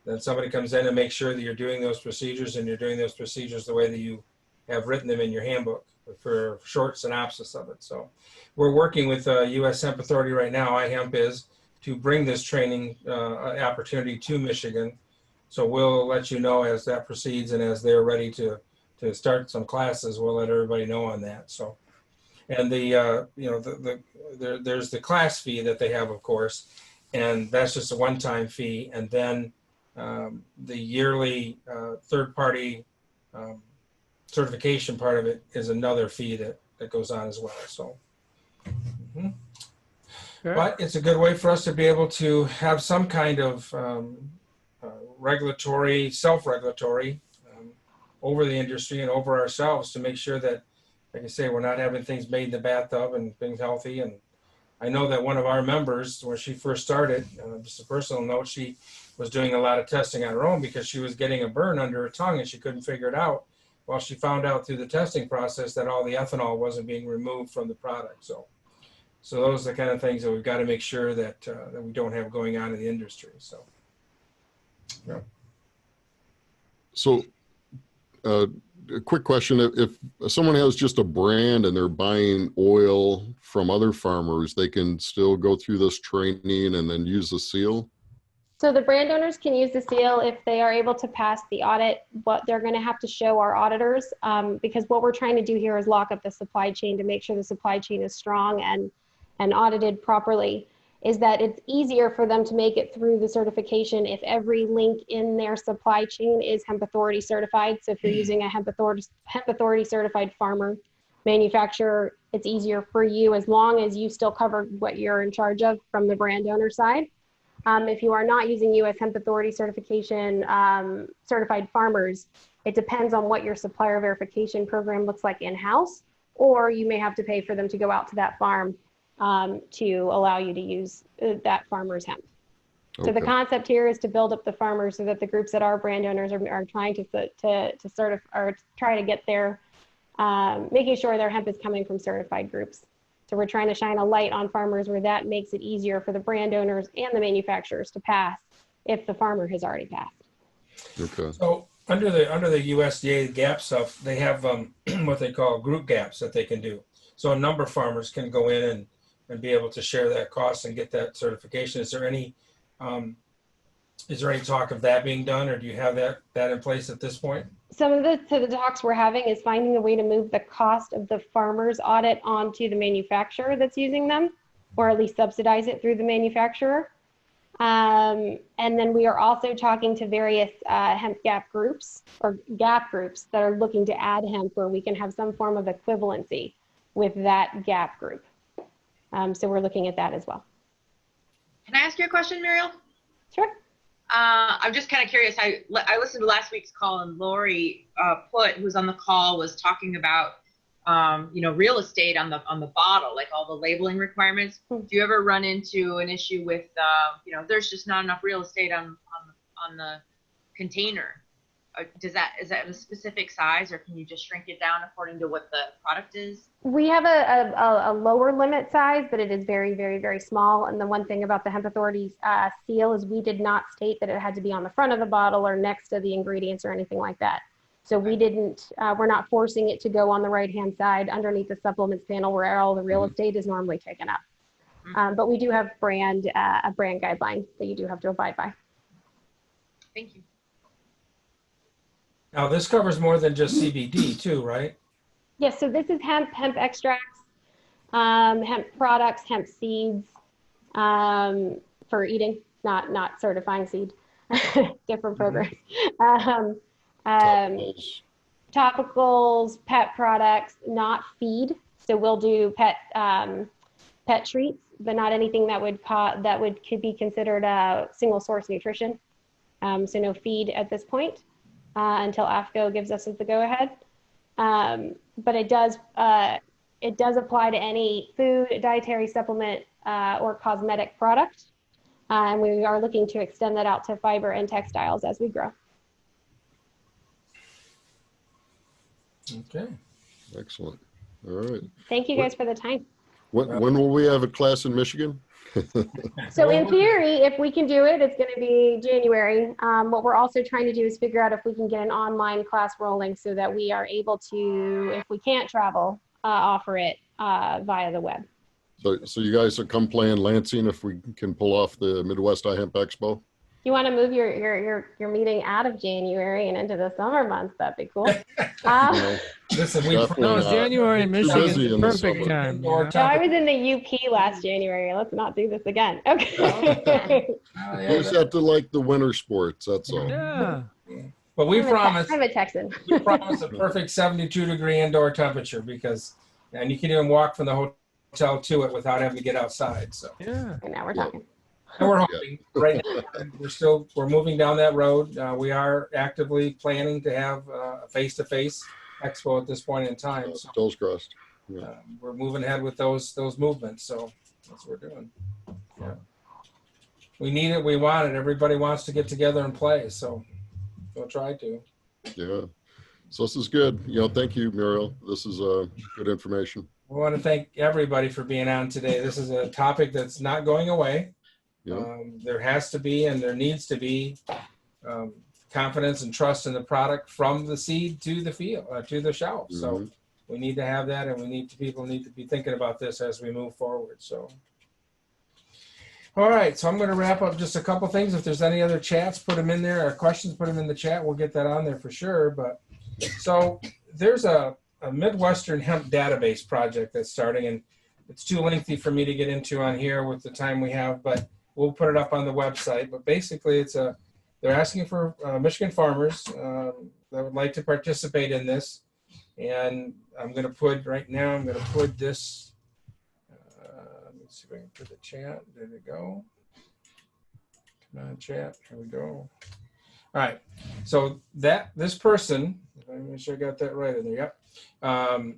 then somebody comes in and makes sure that you're doing those procedures and you're doing those procedures the way that you have written them in your handbook for a short synopsis of it. So we're working with U.S. Hemp Authority right now, iHemp is, to bring this training opportunity to Michigan. So we'll let you know as that proceeds, and as they're ready to start some classes, we'll let everybody know on that. So, and there's the class fee that they have, of course, and that's just a one-time fee. And then the yearly third-party certification part of it is another fee that goes on as well. So, but it's a good way for us to be able to have some kind of self-regulatory over the industry and over ourselves to make sure that, like I say, we're not having things made in the bathtub and things healthy. And I know that one of our members, when she first started, just a personal note, she was doing a lot of testing on her own because she was getting a burn under her tongue and she couldn't figure it out. Well, she found out through the testing process that all the ethanol wasn't being removed from the product. So those are the kind of things that we've got to make sure that that we don't have going on in the industry. So, yeah. So, a quick question: if someone has just a brand and they're buying oil from other farmers, they can still go through this training and then use the seal? So the brand owners can use the seal if they are able to pass the audit. What they're going to have to show our auditors, because what we're trying to do here is lock up the supply chain to make sure the supply chain is strong and audited properly, is that it's easier for them to make it through the certification if every link in their supply chain is Hemp Authority certified. So if you're using a Hemp Authority certified farmer manufacturer, it's easier for you as long as you still cover what you're in charge of from the brand owner side. If you are not using U.S. Hemp Authority certification certified farmers, it depends on what your supplier verification program looks like in-house, or you may have to pay for them to go out to that farm to allow you to use that farmer's hemp. Okay. So the concept here is to build up the farmers so that the groups that are brand owners are trying to certify or try to get their, making sure their hemp is coming from certified groups. So we're trying to shine a light on farmers where that makes it easier for the brand owners and the manufacturers to pass if the farmer has already passed. Okay. So under the USDA GAP stuff, they have what they call group gaps that they can do. So a number of farmers can go in and be able to share that cost and get that certification. Is there any Is there any talk of that being done, or do you have that in place at this point? Some of the talks we're having is finding a way to move the cost of the farmer's audit onto the manufacturer that's using them, or at least subsidize it through the manufacturer. And then we are also talking to various hemp gap groups or gap groups that are looking to add hemp where we can have some form of equivalency with that gap group. So we're looking at that as well. Can I ask you a question, Marielle? Sure. I'm just kind of curious. I listened to last week's call, and Lori who's on the call, was talking about real estate on the bottle, like all the labeling requirements. Do you ever run into an issue with there's just not enough real estate on the container? Is that a specific size, or can you just shrink it down according to what the product is? We have a lower limit size, but it is very, very, very small. And the one thing about the Hemp Authority's seal is we did not state that it had to be on the front of the bottle or next to the ingredients or anything like that. So we didn't, we're not forcing it to go on the right-hand side underneath the supplements panel where all the real estate is normally taken up. But we do have a brand guideline that you do have to abide by. Thank you. Now, this covers more than just CBD too, right? Yes, so this is hemp extracts, hemp products, hemp seeds for eating, not certifying seed, different program. Topicals, pet products, not feed. So we'll do pet treats, but not anything that could be considered a single source nutrition. So no feed at this point until AFCO gives us the go ahead. But it does apply to any food, dietary supplement, or cosmetic product. And we are looking to extend that out to fiber and textiles as we grow. Okay. Excellent. All right. Thank you guys for the time. When will we have a class in Michigan? So in theory, if we can do it, it's going to be January. What we're also trying to do is figure out if we can get an online class rolling so that we are able to, if we can't travel, offer it via the web. So you guys will come play in Lansing if we can pull off the Midwest iHemp Expo? You want to move your meeting out of January and into the summer months? That'd be cool. Listen, January in Michigan is the perfect time. No, I was in the UP last January. Let's not do this again. Okay. You just have to like the winter sports. That's all. Yeah. But we promise. I'm a Texan. We promise a perfect 72-degree indoor temperature and you can even walk from the hotel to it without having to get outside. So Yeah. And now we're talking. and we're hoping right now. We're moving down that road. We are actively planning to have a face-to-face expo at this point in time. So Toes crossed. we're moving ahead with those movements. So that's what we're doing. Yeah. We need it. We want it. Everybody wants to get together and play. So we'll try to. Yeah. So this is good. Thank you, Marielle. This is good information. We want to thank everybody for being on today. This is a topic that's not going away. Yeah. There has to be and there needs to be confidence and trust in the product from the seed to the field, to the shelf. Mm-hmm. So we need to have that, and people need to be thinking about this as we move forward. So, all right. So I'm going to wrap up just a couple things. If there's any other chats, put them in there, or questions, put them in the chat. We'll get that on there for sure. But so there's a Midwestern hemp database project that's starting, and it's too lengthy for me to get into on here with the time we have, but we'll put it up on the website. But basically they're asking for Michigan farmers that would like to participate in this. And I'm going to put this, let me see if I can put the chat. There we go. Come on, chat. Here we go. All right. So this person, let me make sure I got that right in there. Yep.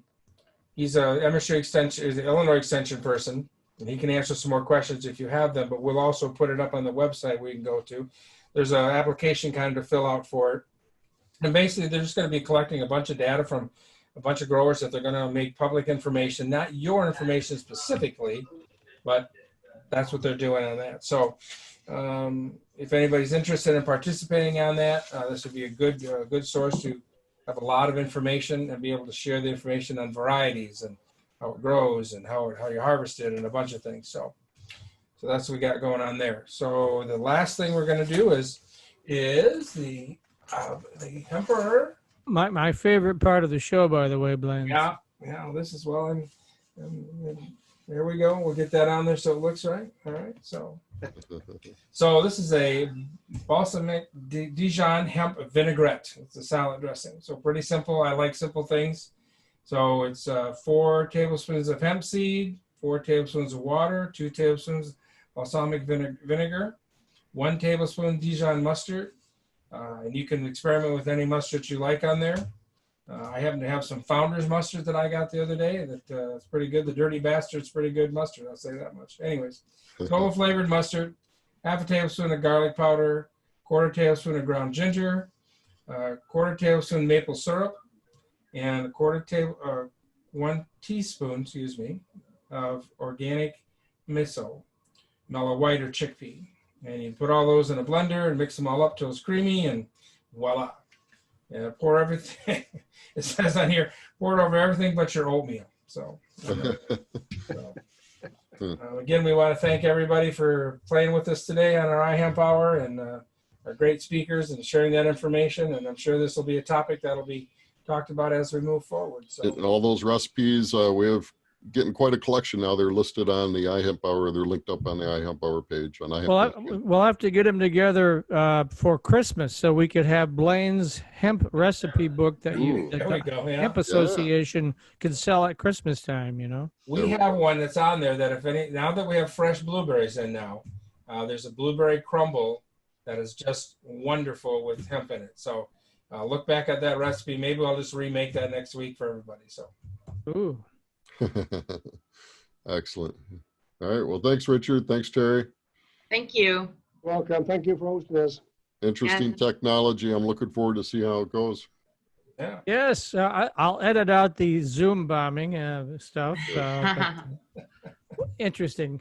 He's an Illinois Extension person, and he can answer some more questions if you have them, but we'll also put it up on the website we can go to. There's an application kind of to fill out for it. And basically, they're just going to be collecting a bunch of data from a bunch of growers that they're going to make public information, not your information specifically, but that's what they're doing on that. So if anybody's interested in participating on that, this would be a good source to have a lot of information and be able to share the information on varieties and how it grows and how you harvest it and a bunch of things. So So that's what we got going on there. So the last thing we're going to do is the Emperor. My favorite part of the show, by the way, Blaine. Yeah. This is there we go. We'll get that on there so it looks right. All right. So this is a Balsamic Dijon hemp vinaigrette. It's a salad dressing. So pretty simple. I like simple things. So it's 4 tablespoons of hemp seed, 4 tablespoons of water, 2 tablespoons balsamic vinegar, 1 tablespoon Dijon mustard. And you can experiment with any mustard you like on there. I happen to have some Founder's mustard that I got the other day. It's pretty good. The Dirty Bastard's pretty good mustard. I'll say that much. Anyways, total flavored mustard, half a tablespoon of garlic powder, 1/4 tablespoon of ground ginger, 1/4 tablespoon maple syrup, and 1 teaspoon, of organic miso, mellow white or chickpea. And you put all those in a blender and mix them all up till it's creamy, and voila. Pour everything, it says on here, pour it over everything but your oatmeal. Again, we want to thank everybody for playing with us today on our iHemp Hour, and our great speakers and sharing that information. And I'm sure this will be a topic that'll be talked about as we move forward. So, and all those recipes, we have getting quite a collection now. They're listed on the iHemp Hour. They're linked up on the iHemp Hour page on iHemp. Well, we'll have to get them together for Christmas so we could have Blaine's hemp recipe book that there we go. Yeah. Hemp Association can sell at Christmas time. We have one that's on there that now that we have fresh blueberries in now, there's a blueberry crumble that is just wonderful with hemp in it. So look back at that recipe. Maybe I'll just remake that next week for everybody. So. Ooh. Excellent. All right. Well, thanks, Richard. Thanks, Terry. Thank you. Welcome. Thank you for hosting us. Interesting technology. I'm looking forward to see how it goes. Yeah. Yes, I'll edit out the Zoom bombing stuff. Interesting.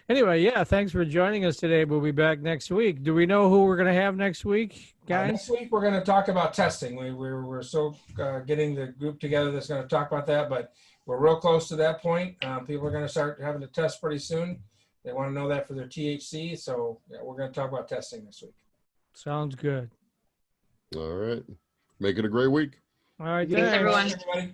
Anyway, yeah, thanks for joining us today. We'll be back next week. Do we know who we're going to have next week, guys? Next week, we're going to talk about testing. We're still getting the group together that's going to talk about that, but we're real close to that point. People are going to start having to test pretty soon. They want to know that for their THC. So yeah, we're going to talk about testing this week. Sounds good. All right. Make it a great week. All right. Thanks, everyone. Everybody.